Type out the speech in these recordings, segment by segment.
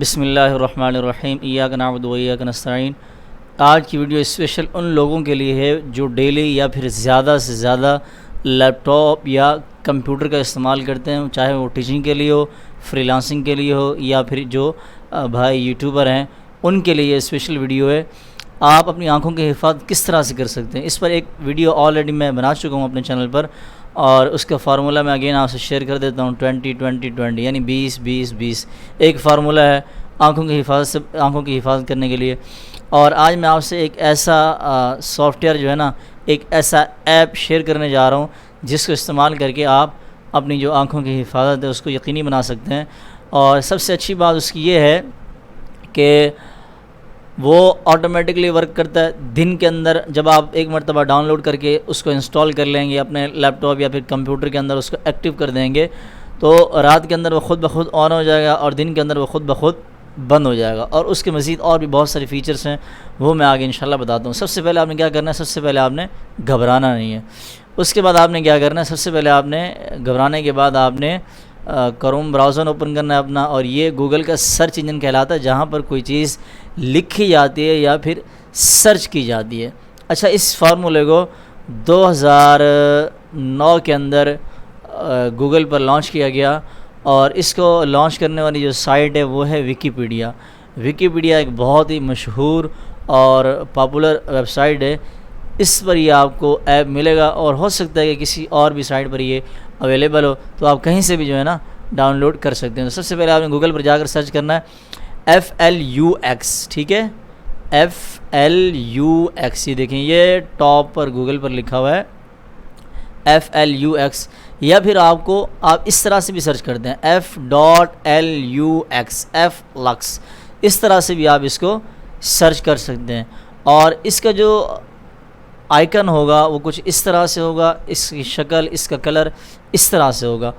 بسم اللہ الرحمن الرحیم، ایاک نعبد و ایاک نستعین۔ آج کی ویڈیو اسپیشل ان لوگوں کے لیے ہے جو ڈیلی یا پھر زیادہ سے زیادہ لیپ ٹاپ یا کمپیوٹر کا استعمال کرتے ہیں، چاہے وہ ٹیچنگ کے لیے ہو، فری لانسنگ کے لیے ہو، یا پھر جو بھائی یوٹیوبر ہیں ان کے لیے اسپیشل ویڈیو ہے۔ آپ اپنی آنکھوں کی حفاظت کس طرح سے کر سکتے ہیں، اس پر ایک ویڈیو آلریڈی میں بنا چکا ہوں اپنے چینل پر، اور اس کا فارمولہ میں اگین آپ سے شیئر کر دیتا ہوں۔ 20-20-20 یعنی 20-20-20 ایک فارمولہ ہے آنکھوں کی حفاظت کرنے کے لیے۔ اور آج میں آپ سے ایک ایسا سافٹ ویئر جو ہے نا، ایک ایسا ایپ شیئر کرنے جا رہا ہوں جس کو استعمال کر کے آپ اپنی جو آنکھوں کی حفاظت ہے اس کو یقینی بنا سکتے ہیں۔ اور سب سے اچھی بات اس کی یہ ہے کہ وہ آٹومیٹکلی ورک کرتا ہے دن کے اندر۔ جب آپ ایک مرتبہ ڈاؤن لوڈ کر کے اس کو انسٹال کر لیں گے اپنے لیپ ٹاپ یا پھر کمپیوٹر کے اندر، اس کو ایکٹیو کر دیں گے تو رات کے اندر وہ خود بخود آن ہو جائے گا اور دن کے اندر وہ خود بخود بند ہو جائے گا۔ اور اس کے مزید اور بھی بہت سارے فیچرز ہیں، وہ میں آگے انشاءاللہ بتاتا ہوں۔ سب سے پہلے آپ نے کیا کرنا ہے، سب سے پہلے آپ نے گھبرانا نہیں ہے۔ اس کے بعد آپ نے کیا کرنا ہے، سب سے پہلے آپ نے گھبرانے کے بعد آپ نے کروم براؤزر اوپن کرنا ہے اپنا، اور یہ گوگل کا سرچ انجن کہلاتا ہے جہاں پر کوئی چیز لکھی جاتی ہے یا پھر سرچ کی جاتی ہے۔ اچھا، اس فارمولے کو 2009 کے اندر گوگل پر لانچ کیا گیا، اور اس کو لانچ کرنے والی جو سائٹ ہے وہ ہے ویکیپیڈیا۔ ویکیپیڈیا ایک بہت ہی مشہور اور پاپولر ویب سائٹ ہے۔ اس پر یہ آپ کو ایپ ملے گا، اور ہو سکتا ہے کہ کسی اور بھی سائٹ پر یہ اویلیبل ہو، تو آپ کہیں سے بھی جو ہے نا ڈاؤن لوڈ کر سکتے ہیں۔ تو سب سے پہلے آپ نے گوگل پر جا کر سرچ کرنا ہے FLUX، ٹھیک ہے، FLUX۔ یہ دیکھیں، یہ ٹاپ پر گوگل پر لکھا ہوا ہے FLUX، یا پھر آپ اس طرح سے بھی سرچ کرتے ہیں F.LUX، FLUX، اس طرح سے بھی آپ اس کو سرچ کر سکتے ہیں۔ اور اس کا جو آئیکن ہوگا وہ کچھ اس طرح سے ہوگا، اس کی شکل، اس کا کلر اس طرح سے ہوگا۔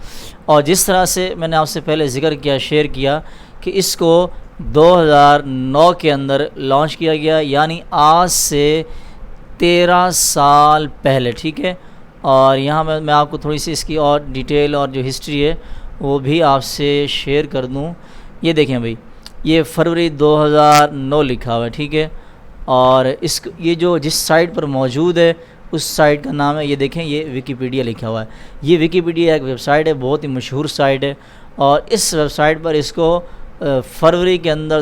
اور جس طرح سے میں نے آپ سے پہلے ذکر کیا، شیئر کیا کہ اس کو 2009 کے اندر لانچ کیا گیا، یعنی آج سے 13 سال پہلے، ٹھیک ہے۔ اور یہاں میں آپ کو تھوڑی سی اس کی اور ڈیٹیل اور جو ہسٹری ہے وہ بھی آپ سے شیئر کر دوں۔ یہ دیکھیں بھائی، یہ فروری 2009 لکھا ہوا ہے، ٹھیک ہے۔ اور یہ جو جس سائٹ پر موجود ہے اس سائٹ کا نام ہے، یہ دیکھیں، یہ ویکیپیڈیا لکھا ہوا ہے۔ یہ ویکیپیڈیا ایک ویب سائٹ ہے، بہت ہی مشہور سائٹ ہے، اور اس ویب سائٹ پر اس کو فروری کے اندر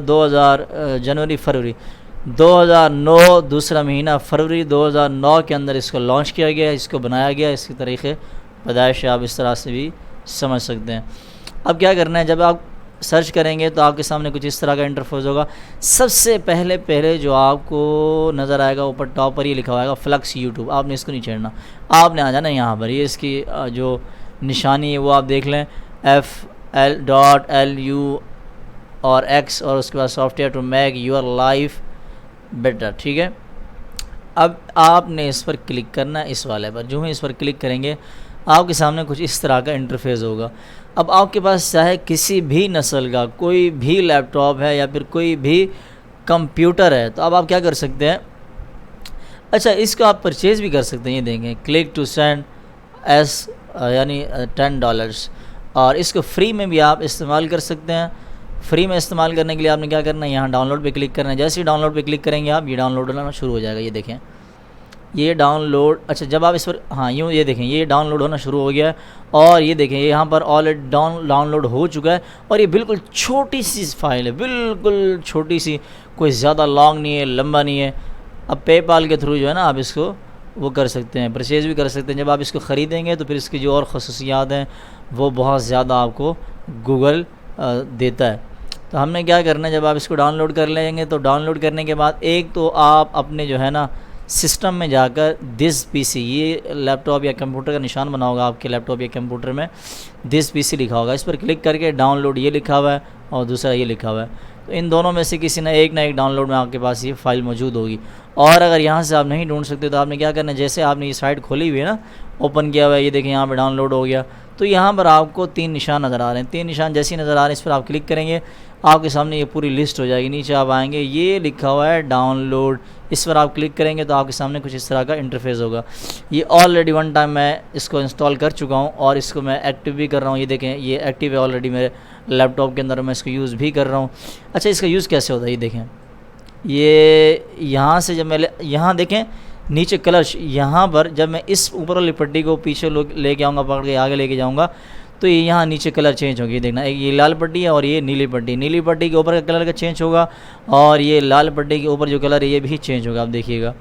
2009 دوسرا مہینہ فروری 2009 کے اندر اس کو لانچ کیا گیا، اس کو بنایا گیا۔ اس کی طریقے پیدائش آپ اس طرح سے بھی سمجھ سکتے ہیں۔ اب کیا کرنا ہے، جب آپ سرچ کریں گے تو آپ کے سامنے کچھ اس طرح کا انٹرفیس ہوگا۔ سب سے پہلے جو آپ کو نظر آئے گا اوپر ٹاپ پر یہ لکھا ہوگا فلکس یوٹیوب۔ آپ نے اس کو نہیں چھیڑنا، آپ نے آ جانا یہاں پر۔ یہ اس کی جو نشانی ہے وہ آپ دیکھ لیں، FL.LU اور X، اور اس کے بعد software to make your life better, ٹھیک ہے۔ اب آپ نے اس پر کلک کرنا ہے، اس والے پر۔ جو ہی اس پر کلک کریں گے آپ کے سامنے کچھ اس طرح کا انٹرفیس ہوگا۔ اب آپ کے پاس چاہے کسی بھی نسل کا کوئی بھی لیپ ٹاپ ہے یا پھر کوئی بھی کمپیوٹر ہے، تو اب آپ کیا کر سکتے ہیں، اچھا اس کو آپ پرچیز بھی کر سکتے ہیں۔ یہ دیکھیں، کلک ٹو سینڈ یعنی $10، اور اس کو فری میں بھی آپ استعمال کر سکتے ہیں۔ فری میں استعمال کرنے کے لیے آپ نے کیا کرنا ہے، یہاں ڈاؤن لوڈ پہ کلک کرنا ہے۔ جیسے ہی ڈاؤن لوڈ پہ کلک کریں گے آپ، یہ ڈاؤن لوڈ ہونا شروع ہو جائے گا۔ یہ دیکھیں، یہ ڈاؤن لوڈ، اچھا جب آپ اس پر یہ دیکھیں، یہ ڈاؤن لوڈ ہونا شروع ہو گیا ہے، اور یہ دیکھیں یہاں پر آلریڈی ڈاؤن لوڈ ہو چکا ہے۔ اور یہ بالکل چھوٹی سی فائل ہے، بالکل چھوٹی سی، کوئی زیادہ لانگ نہیں ہے، لمبا نہیں ہے۔ اب پے پال کے تھرو جو ہے نا آپ اس کو وہ کر سکتے ہیں، پرچیز بھی کر سکتے ہیں۔ جب آپ اس کو خریدیں گے تو پھر اس کی جو اور خصوصیات ہیں وہ بہت زیادہ آپ کو گوگل دیتا ہے۔ تو ہم نے کیا کرنا ہے، جب آپ اس کو ڈاؤن لوڈ کر لیں گے تو ڈاؤن لوڈ کرنے کے بعد ایک تو آپ اپنے جو ہے نا سسٹم میں جا کر دس PC، یہ لیپ ٹاپ یا کمپیوٹر کا نشان بنا ہوگا آپ کے لیپ ٹاپ یا کمپیوٹر میں، دس PC لکھا ہوگا، اس پر کلک کر کے ڈاؤن لوڈ یہ لکھا ہوا ہے اور دوسرا یہ لکھا ہوا ہے۔ تو ان دونوں میں سے کسی نہ ایک ڈاؤن لوڈ میں آپ کے پاس یہ فائل موجود ہوگی۔ اور اگر یہاں سے آپ نہیں ڈھونڈ سکتے تو آپ نے کیا کرنا ہے، جیسے آپ نے یہ سائٹ کھولی ہوئی ہے نا، اوپن کیا ہوا ہے، یہ دیکھیں یہاں پہ ڈاؤن لوڈ ہو گیا، تو یہاں پر آپ کو 3 نشان نظر آ رہے ہیں. 3 نشان جیسے ہی نظر آ رہے ہیں اس پر آپ کلک کریں گے آپ کے سامنے یہ پوری لسٹ ہو جائے گی. نیچے آپ آئیں گے یہ لکھا ہوا ہے ڈاؤن لوڈ, اس پر آپ کلک کریں گے تو آپ کے سامنے کچھ اس طرح کا انٹرفیس ہوگا. یہ آلریڈی 1 ٹائم میں اس کو انسٹال کر چکا ہوں اور اس کو میں ایکٹیو بھی کر رہا ہوں. یہ دیکھیں یہ ایکٹیو ہے آلریڈی میرے لیپ ٹاپ کے اندر, میں اس کو یوز بھی کر رہا ہوں. اچھا اس کا یوز کیسے ہوتا ہے یہ دیکھیں. یہ یہاں سے جب میں یہاں دیکھیں نیچے کلر یہاں پر جب میں اس اوپر والی پٹی کو پیچھے لے کے آؤں گا, پکڑ کے آگے لے کے جاؤں گا تو یہ یہاں نیچے کلر چینج ہوگی. دیکھنا ایک یہ لال پٹی ہے اور یہ نیلی پٹی. نیلی پٹی کے اوپر کا کلر کا چینج ہوگا اور یہ لال پٹی کے اوپر جو کلر ہے یہ بھی چینج ہوگا. آپ دیکھیے گا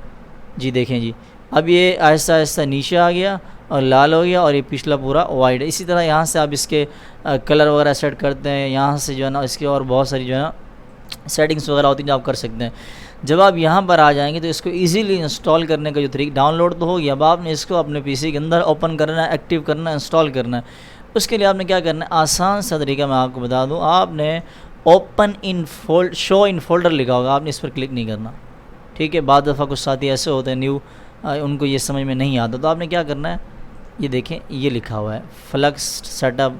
جی, دیکھیں جی اب یہ آہستہ آہستہ نیچے آ گیا اور لال ہو گیا اور یہ پچھلا پورا وائٹ ہے. اسی طرح یہاں سے آپ اس کے کلر وغیرہ سیٹ کرتے ہیں. یہاں سے جو ہے نا اس کے اور بہت ساری جو ہے نا سیٹنگس وغیرہ ہوتی ہیں جو آپ کر سکتے ہیں. جب آپ یہاں پر آ جائیں گے تو اس کو ایزیلی انسٹال کرنے کا جو طریقہ, ڈاؤن لوڈ تو ہو گیا, اب آپ نے اس کو اپنے پی سی کے اندر اوپن کرنا ہے, ایکٹیو کرنا ہے, انسٹال کرنا ہے. اس کے لیے آپ نے کیا کرنا ہے, آسان سا طریقہ میں آپ کو بتا دوں. آپ نے اوپن ان شو ان فولڈر لکھا ہوگا, آپ نے اس پر کلک نہیں کرنا, ٹھیک ہے. بعض دفعہ کچھ ساتھی ایسے ہوتے ہیں نیو, ان کو یہ سمجھ میں نہیں آتا, تو آپ نے کیا کرنا ہے یہ دیکھیں یہ لکھا ہوا ہے فلکس سیٹ اپ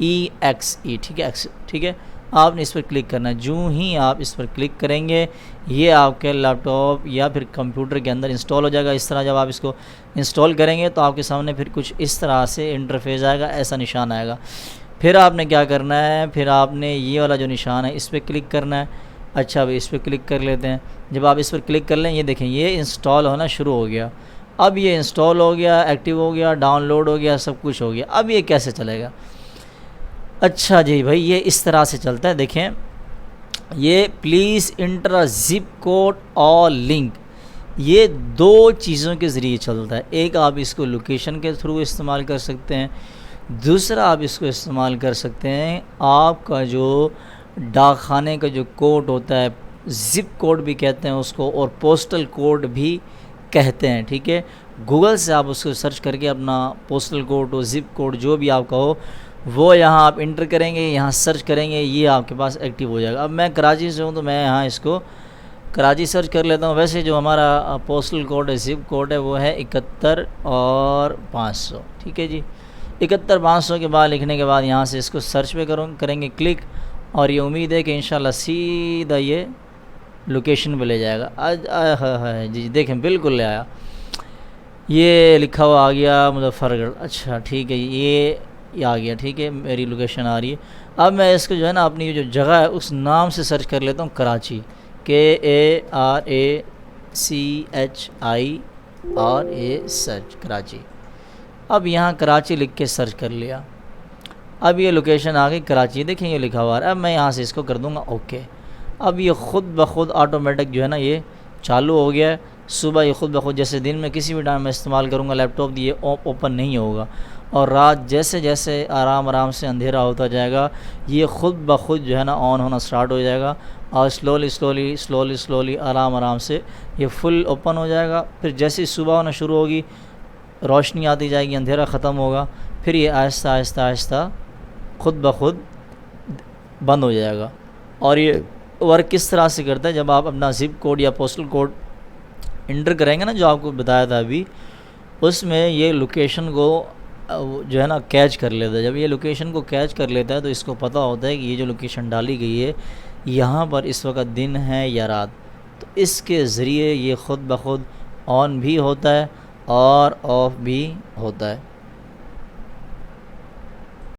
EXE, ٹھیک ہے ٹھیک ہے. آپ نے اس پر کلک کرنا ہے. جو ہی آپ اس پر کلک کریں گے یہ آپ کے لیپ ٹاپ یا پھر کمپیوٹر کے اندر انسٹال ہو جائے گا. اس طرح جب آپ اس کو انسٹال کریں گے تو آپ کے سامنے پھر کچھ اس طرح سے انٹرفیس آئے گا, ایسا نشان آئے گا. پھر آپ نے کیا کرنا ہے, پھر آپ نے یہ والا جو نشان ہے اس پہ کلک کرنا ہے. اچھا ابھی اس پہ کلک کر لیتے ہیں. جب آپ اس پر کلک کر لیں یہ دیکھیں یہ انسٹال ہونا شروع ہو گیا. اب یہ انسٹال ہو گیا, ایکٹیو ہو گیا, ڈاؤن لوڈ ہو گیا, سب کچھ ہو گیا. اب یہ کیسے چلے گا؟ اچھا جی بھائی یہ اس طرح سے چلتا ہے. دیکھیں یہ پلیز انٹر زپ کوڈ اور لنک, یہ 2 چیزوں کے ذریعے چلتا ہے. ایک آپ اس کو لوکیشن کے تھرو استعمال کر سکتے ہیں, دوسرا آپ اس کو استعمال کر سکتے ہیں آپ کا جو ڈاک خانے کا جو کوڈ ہوتا ہے, زپ کوڈ بھی کہتے ہیں اس کو اور پوسٹل کوڈ بھی کہتے ہیں, ٹھیک ہے. گوگل سے آپ اس کو سرچ کر کے اپنا پوسٹل کوڈ اور زپ کوڈ جو بھی آپ کا ہو وہ یہاں آپ انٹر کریں گے, یہاں سرچ کریں گے, یہ آپ کے پاس ایکٹیو ہو جائے گا. اب میں کراچی سے ہوں تو میں یہاں اس کو کراچی سرچ کر لیتا ہوں. ویسے جو ہمارا پوسٹل کوڈ ہے, زپ کوڈ ہے, وہ ہے 71 اور 500, ٹھیک ہے جی. 71 500 کے بعد لکھنے کے بعد یہاں سے اس کو سرچ پہ کریں گے کلک, اور یہ امید ہے کہ انشاءاللہ سیدھا یہ لوکیشن پہ لے جائے گا. جی دیکھیں بالکل لے آیا, یہ لکھا ہوا آ گیا مظفر گڑھ. اچھا ٹھیک ہے یہ آ گیا, ٹھیک ہے میری لوکیشن آ رہی ہے. اب میں اس کو جو ہے نا اپنی جو جگہ ہے اس نام سے سرچ کر لیتا ہوں, کراچی, KARACHI سرچ کراچی. اب یہاں کراچی لکھ کے سرچ کر لیا. اب یہ لوکیشن آ گئی کراچی, دیکھیں یہ لکھا ہوا ہے. اب میں یہاں سے اس کو کر دوں گا اوکے. اب یہ خود بخود آٹومیٹک جو ہے نا یہ چالو ہو گیا ہے. صبح یہ خود بخود جیسے دن میں کسی بھی ٹائم میں استعمال کروں گا لیپ ٹاپ, یہ اوپن نہیں ہوگا. اور رات جیسے جیسے آرام سے اندھیرا ہوتا جائے گا یہ خود بخود جو ہے نا آن ہونا سٹارٹ ہو جائے گا, اور سلولی آرام سے یہ فل اوپن ہو جائے گا. پھر جیسے ہی صبح ہونا شروع ہوگی روشنی آتی جائے گی, اندھیرا ختم ہوگا, پھر یہ آہستہ آہستہ خود بخود بند ہو جائے گا. اور یہ ورک کس طرح سے کرتا ہے, جب آپ اپنا زپ کوڈ یا پوسٹل کوڈ انٹر کریں گے نا جو آپ کو بتایا تھا ابھی, اس میں یہ لوکیشن کو جو ہے نا کیچ کر لیتا ہے. جب یہ لوکیشن کو کیچ کر لیتا ہے تو اس کو پتہ ہوتا ہے کہ یہ جو لوکیشن ڈالی گئی ہے یہاں پر اس وقت دن ہے یا رات, تو اس کے ذریعے یہ خود بخود آن بھی ہوتا ہے اور آف بھی ہوتا ہے.